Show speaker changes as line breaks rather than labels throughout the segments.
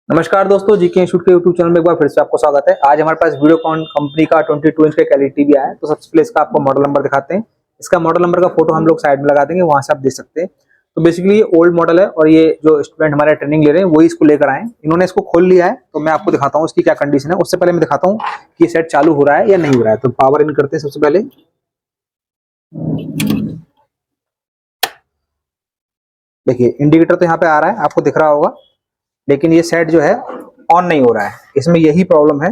नमस्कार दोस्तों, GK institute के यूट्यूब चैनल में एक बार फिर से आपको स्वागत है। आज हमारे पास वीडियोकॉन कंपनी का 22 इंच का एलईडी टीवी आया है। तो सबसे पहले इसका आपको मॉडल नंबर दिखाते हैं। इसका मॉडल नंबर का फोटो हम लोग साइड में लगा देंगे, वहां से आप देख सकते हैं। तो बेसिकली ये ओल्ड मॉडल है और ये जो स्टूडेंट हमारे ट्रेनिंग ले रहे हैं वही इसको लेकर आए। इन्होंने इसको खोल लिया है, तो मैं आपको दिखाता हूँ इसकी क्या कंडीशन है। उससे पहले मैं दिखाता हूँ कि सेट चालू हो रहा है या नहीं हो रहा है। तो पावर इन करते हैं सबसे पहले। देखिए इंडिकेटर तो यहाँ पे आ रहा है, आपको दिख रहा होगा, लेकिन ये सेट जो है ऑन नहीं हो रहा है। इसमें यही प्रॉब्लम है।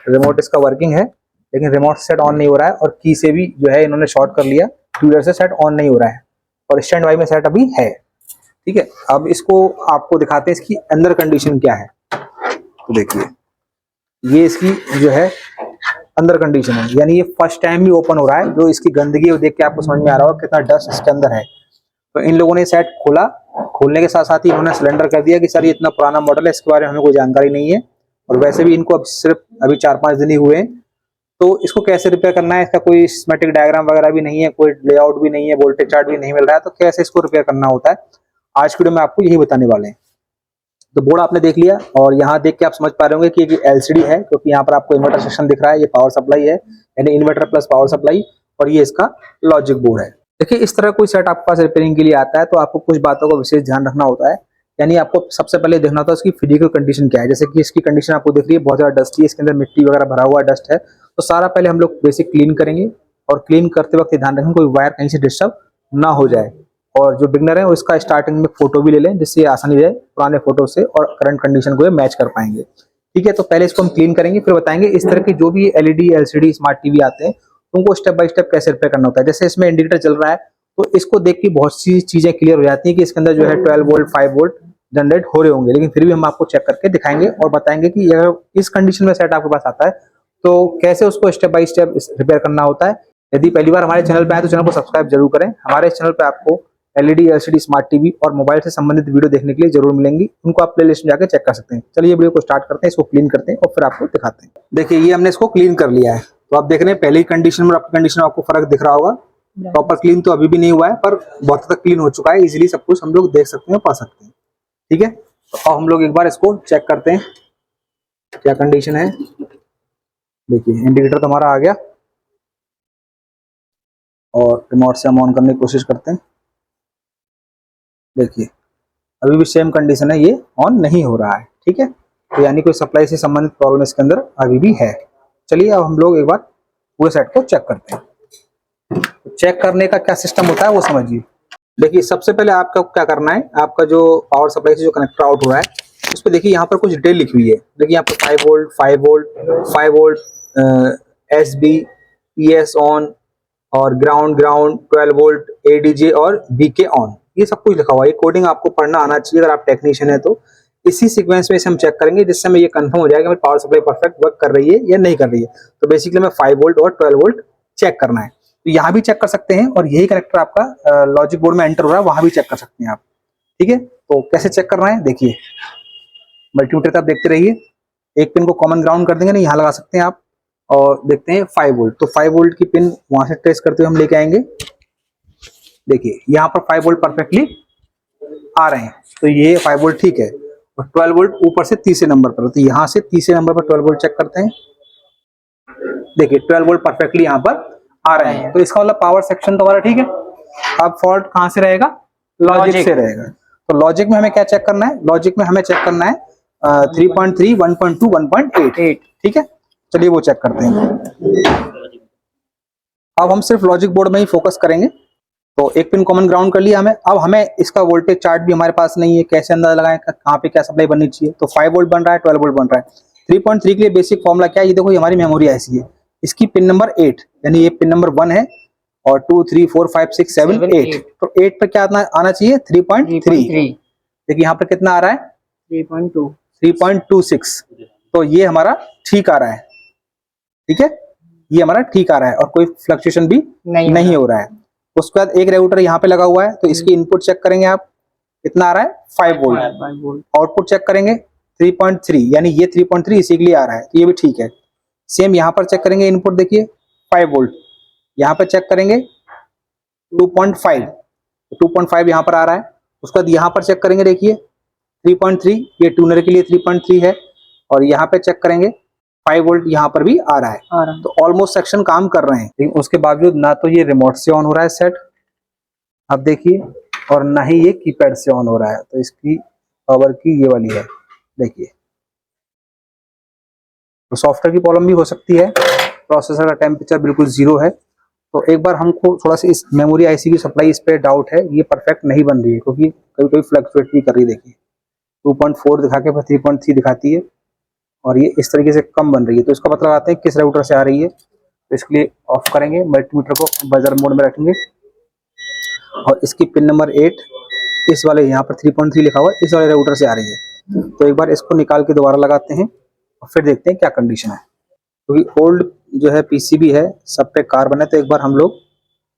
रिमोट इसका वर्किंग है, लेकिन रिमोट सेट ऑन नहीं हो रहा है और की से भी जो है इन्होंने शॉर्ट कर लिया, ट्यूलर से सेट ऑन नहीं हो रहा है और स्टैंड बाई में सेट अभी है। ठीक है, अब इसको आपको दिखाते हैं इसकी अंदर कंडीशन क्या है। तो देखिए ये इसकी जो है अंदर कंडीशन है, यानी ये फर्स्ट टाइम भी ओपन हो रहा है। जो इसकी गंदगी है देख के आपको समझ में आ रहा होगा कितना डस्ट इसके अंदर है। तो इन लोगों ने सेट खोला, खोलने के साथ साथ ही इन्होंने सिलेंडर कर दिया कि सर ये इतना पुराना मॉडल है, इसके बारे में हमें कोई जानकारी नहीं है और वैसे भी इनको अब सिर्फ अभी 4-5 दिन ही हुए हैं। तो इसको कैसे रिपेयर करना है, इसका कोई स्कीमेटिक डायग्राम वगैरह भी नहीं है, कोई लेआउट भी नहीं है, वोल्टेज चार्ट भी नहीं मिल रहा है। तो कैसे इसको रिपेयर करना होता है, आज की वीडियो में आपको यही बताने वाले हैं। तो बोर्ड आपने देख लिया और यहाँ देख के आप समझ पा रहे होंगे कि ये एलसीडी है, क्योंकि यहाँ पर आपको इन्वर्टर सेक्शन दिख रहा है। ये पावर सप्लाई है, यानी इन्वर्टर प्लस पावर सप्लाई, और ये इसका लॉजिक बोर्ड है। देखिए इस तरह कोई सेट आपके पास रिपेयरिंग के लिए आता है तो आपको कुछ बातों का विशेष ध्यान रखना होता है। यानी आपको सबसे पहले देखना होता है उसकी फिजिकल कंडीशन क्या है। जैसे कि इसकी कंडीशन आपको दिख रही है, बहुत ज्यादा डस्टी है, इसके अंदर मिट्टी वगैरह भरा हुआ डस्ट है। तो सारा पहले हम लोग बेसिक क्लीन करेंगे और क्लीन करते वक्त ध्यान रखें कोई वायर कहीं से डिस्टर्ब ना हो जाए। और जो बिगनर है वो इसका स्टार्टिंग में फोटो भी ले लें, जिससे आसानी रहे पुराने फोटो से और करंट कंडीशन को मैच कर पाएंगे। ठीक है, तो पहले इसको हम क्लीन करेंगे, फिर बताएंगे इस तरह के जो भी एलईडी एलसीडी स्मार्ट टीवी आते हैं उनको स्टेप बाय स्टेप कैसे रिपेयर करना होता है। जैसे इसमें इंडिकेटर चल रहा है, तो इसको देख के बहुत सी चीजें क्लियर हो जाती है कि इसके अंदर जो है 12 वोल्ट 5 वोल्ट जनरेट हो रहे होंगे, लेकिन फिर भी हम आपको चेक करके दिखाएंगे और बताएंगे कि अगर इस कंडीशन में सेट आपके पास आता है तो कैसे उसको स्टेप बाय स्टेप रिपेयर करना होता है। यदि पहली बार हमारे चैनल पे आए तो चैनल को सब्सक्राइब जरूर करें। हमारे चैनल पे आपको एलईडी एलसीडी स्मार्ट टीवी और मोबाइल से संबंधित वीडियो देखने के लिए जरूर मिलेंगी, उनको आप प्लेलिस्ट में जाकर चेक कर सकते हैं। चलिए वीडियो को स्टार्ट करते हैं, इसको क्लीन करते हैं और फिर आपको दिखाते हैं। देखिए ये हमने इसको क्लीन कर लिया है, तो आप देख रहे हैं पहली कंडीशन और अपनी कंडीशन में आपको फर्क दिख रहा होगा। प्रॉपर क्लीन तो अभी भी नहीं हुआ है, पर बहुत तक क्लीन हो चुका है। इजीली सब कुछ हम लोग देख सकते हैं, पढ़ सकते हैं। ठीक है, तो अब हम लोग एक बार इसको चेक करते हैं क्या कंडीशन है। देखिए इंडिकेटर तो हमारा आ गया और रिमोट से हम ऑन करने की कोशिश करते हैं। देखिए अभी भी सेम कंडीशन है, ये ऑन नहीं हो रहा है। ठीक है, तो यानी कोई सप्लाई से संबंधित प्रॉब्लम इसके अंदर अभी भी है। चलिए अब हम लोग एक बार पूरे सेट को चेक करते हैं। चेक करने का क्या सिस्टम होता है वो समझिए। देखिए सबसे पहले आपका क्या करना है, आपका जो पावर सप्लाई से जो कनेक्टर आउट हो रहा है उस पर देखिए यहाँ पर कुछ डिटेल लिखी हुई है। देखिए यहाँ पर 5 volt 5 volt 5 volt SB PS on और ग्राउंड ग्राउंड 12 वोल्ट एडीजे और बीके ऑन, ये सब कुछ लिखा हुआ है। ये कोडिंग आपको पढ़ना आना चाहिए अगर आप टेक्नीशियन है तो। इसी सीक्वेंस में इसे हम चेक करेंगे, जिससे हमें ये कंफर्म हो जाएगा कि पावर सप्लाई परफेक्ट वर्क कर रही है या नहीं कर रही है। तो बेसिकली हमें 5 वोल्ट और 12 वोल्ट चेक करना है, तो यहाँ भी चेक कर सकते हैं और यही कनेक्टर आपका लॉजिक बोर्ड में एंटर हो रहा है, वहां भी चेक कर सकते हैं आप। ठीक है, तो कैसे चेक करना है देखिए, मल्टीमीटर आप देखते रहिए। एक पिन को कॉमन ग्राउंड कर देंगे ना, यहाँ लगा सकते हैं आप और देखते हैं 5 वोल्ट। तो 5 वोल्ट की पिन वहां से ट्रेस करते हुए हम लेके आएंगे। देखिए यहाँ पर 5 वोल्ट परफेक्टली आ रहे हैं, तो ये 5 वोल्ट ठीक है। और 12 वोल्ट ऊपर से तीसरे नंबर पर, तो यहाँ से तीसरे नंबर पर 12 वोल्ट चेक करते हैं। देखिए 12 वोल्ट परफेक्टली यहाँ पर आ रहे हैं, तो इसका मतलब पावर सेक्शन तो हमारा ठीक है। अब फॉल्ट कहाँ से रहेगा, लॉजिक से रहेगा। तो लॉजिक में हमें क्या चेक करना है, लॉजिक में हमें चेक करना है 3.3 1.2 1.8। ठीक है, चलिए वो चेक करते हैं। अब हम सिर्फ लॉजिक बोर्ड में ही फोकस करेंगे। तो एक पिन कॉमन ग्राउंड कर लिया हमें। अब हमें इसका वोल्टेज चार्ट भी हमारे पास नहीं है, कैसे अंदाजा लगाएं कहाँ पे क्या सप्लाई बननी चाहिए। तो 5 वोल्ट बन रहा है, 12 वोल्ट बन रहा है। 3.3 के लिए बेसिक फॉर्मूला क्या है, ये देखो ये हमारी मेमोरी ऐसी है। इसकी पिन नंबर 8, यानी ये पिन नंबर 1 है और 2 3 4 5 6 7 8। तो 8 पर क्या आना चाहिए 3.3। देखिए यहाँ पर कितना आ रहा है 3.26। तो ये हमारा ठीक आ रहा है। ठीक है, ये हमारा ठीक आ रहा है और कोई फ्लक्चुएशन भी नहीं हो रहा है। उसके बाद एक रेगुलेटर यहाँ पे लगा हुआ है, तो इसकी इनपुट चेक करेंगे आप, कितना आ रहा है 5 वोल्ट। आउटपुट चेक करेंगे 3.3, यानी ये 3.3 इसी के लिए आ रहा है, तो ये भी ठीक है। सेम यहाँ पर चेक करेंगे इनपुट, देखिए 5 वोल्ट, यहाँ पर चेक करेंगे 2.5 यहाँ पर आ रहा है। उसके बाद यहाँ पर चेक करेंगे, देखिए 3.3, ये ट्यूनर के लिए 3.3 है। और यहाँ पे चेक करेंगे 5 वोल्ट यहाँ पर भी आ रहा है। तो ऑलमोस्ट सेक्शन काम कर रहे हैं, लेकिन उसके बावजूद ना तो ये रिमोट से ऑन हो रहा है सेट, आप देखिए, और ना ही ये कीपैड से ऑन हो रहा है। तो इसकी पावर की ये वाली है, देखिए। तो सॉफ्टवेयर की प्रॉब्लम भी हो सकती है, प्रोसेसर का टेम्परेचर बिल्कुल 0 है। तो एक बार हमको थोड़ा सा इस मेमोरी आईसी की सप्लाई इस पे डाउट है, ये परफेक्ट नहीं बन रही है, क्योंकि कभी कभी फ्लक्चुएट भी कर रही है। देखिए 2.4 दिखा के फिर 3.3 दिखाती है, और ये इस तरीके से कम बन रही है। तो इसका पता लगाते हैं किस राउटर से आ रही है। तो इसके लिए ऑफ करेंगे, मल्टीमीटर को बजर मोड में रखेंगे, और इसकी पिन नंबर 8 इस वाले यहाँ पर 3.3 लिखा हुआ है, इस वाले राउटर से आ रही है। तो एक बार इसको निकाल के दोबारा लगाते हैं और फिर देखते हैं क्या कंडीशन है। क्योंकि ओल्ड जो है पीसीबी है, सब पे कार्बन है, तो एक बार हम लोग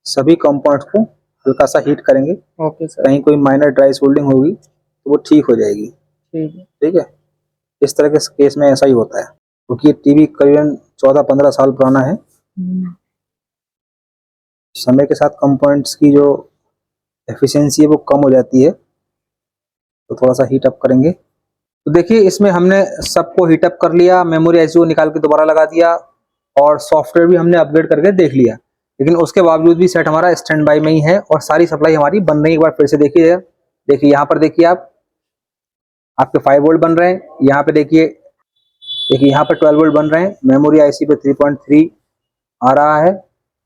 सभी कंपोनेंट्स को हल्का सा हीट करेंगे।
Okay sir.
कहीं कोई माइनर ड्राई सोल्डिंग होगी तो वो ठीक हो जाएगी। ठीक है, इस तरह के केस में ऐसा ही होता है, क्योंकि टीवी करीबन 14-15 साल पुराना है। समय के साथ कंपोनेंट्स की जो एफिशिएंसी है वो कम हो जाती है। तो थोड़ा सा हीट अप करेंगे। तो देखिए इसमें हमने सबको हीट अप कर लिया, मेमोरी आईसी को निकाल के दोबारा लगा दिया, और सॉफ्टवेयर भी हमने अपग्रेड करके देख लिया। लेकिन उसके बावजूद भी सेट हमारा स्टैंड बाई में ही है, और सारी सप्लाई हमारी बन रही है। एक बार फिर से देखिए, देखिए यहाँ पर देखिए आपके 5 वोल्ट बन रहे हैं। यहाँ पे देखिए यहाँ पर 12 वोल्ट बन रहे हैं। मेमोरी आईसी पे 3.3 आ रहा है,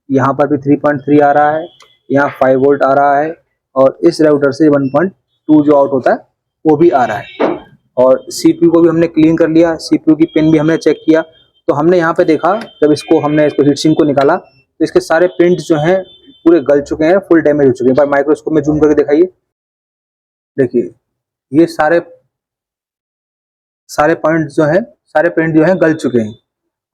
यहाँ पर भी 3.3 आ रहा है, यहाँ 5 वोल्ट आ रहा है, और इस राउटर से 1.2 जो आउट होता है वो भी आ रहा है। और सीपीयू को भी हमने क्लीन कर लिया, सीपीयू की पिन भी हमने चेक किया। तो हमने यहाँ पे देखा, जब हमने इसको हीटसिंक को निकाला तो इसके सारे प्रिंट जो हैं पूरे गल चुके हैं, फुल डैमेज हो चुके हैं। पर माइक्रोस्कोप में जूम करके दिखाइए, देखिए ये सारे पॉइंट जो है, सारे प्रिंट जो है गल चुके हैं,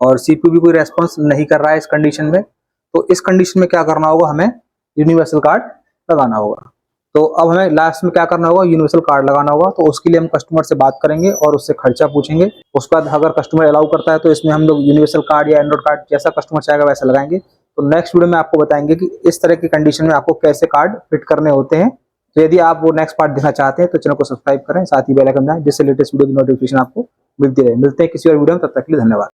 और सीपीयू भी कोई रेस्पॉन्स नहीं कर रहा है इस कंडीशन में। तो इस कंडीशन में क्या करना होगा, हमें यूनिवर्सल कार्ड लगाना होगा। तो अब हमें लास्ट में क्या करना होगा, यूनिवर्सल कार्ड लगाना होगा। तो उसके लिए हम कस्टमर से बात करेंगे और उससे खर्चा पूछेंगे। उसके बाद अगर कस्टमर अलाउ करता है तो इसमें हम लोग यूनिवर्सल कार्ड या एंड्रॉइड कार्ड जैसा कस्टमर चाहेगा वैसा लगाएंगे। तो नेक्स्ट वीडियो में आपको बताएंगे कि इस तरह की कंडीशन में आपको कैसे कार्ड फिट करने होते हैं। तो यदि आप वो नेक्स्ट पार्ट देखना चाहते हैं तो चैनल को सब्सक्राइब करें, साथ ही बेल आइकन दबाएं, जिससे लेटेस्ट वीडियो की नोटिफिकेशन आपको मिलती रहे। मिलते हैं किसी और वीडियो में, तब तक के लिए धन्यवाद।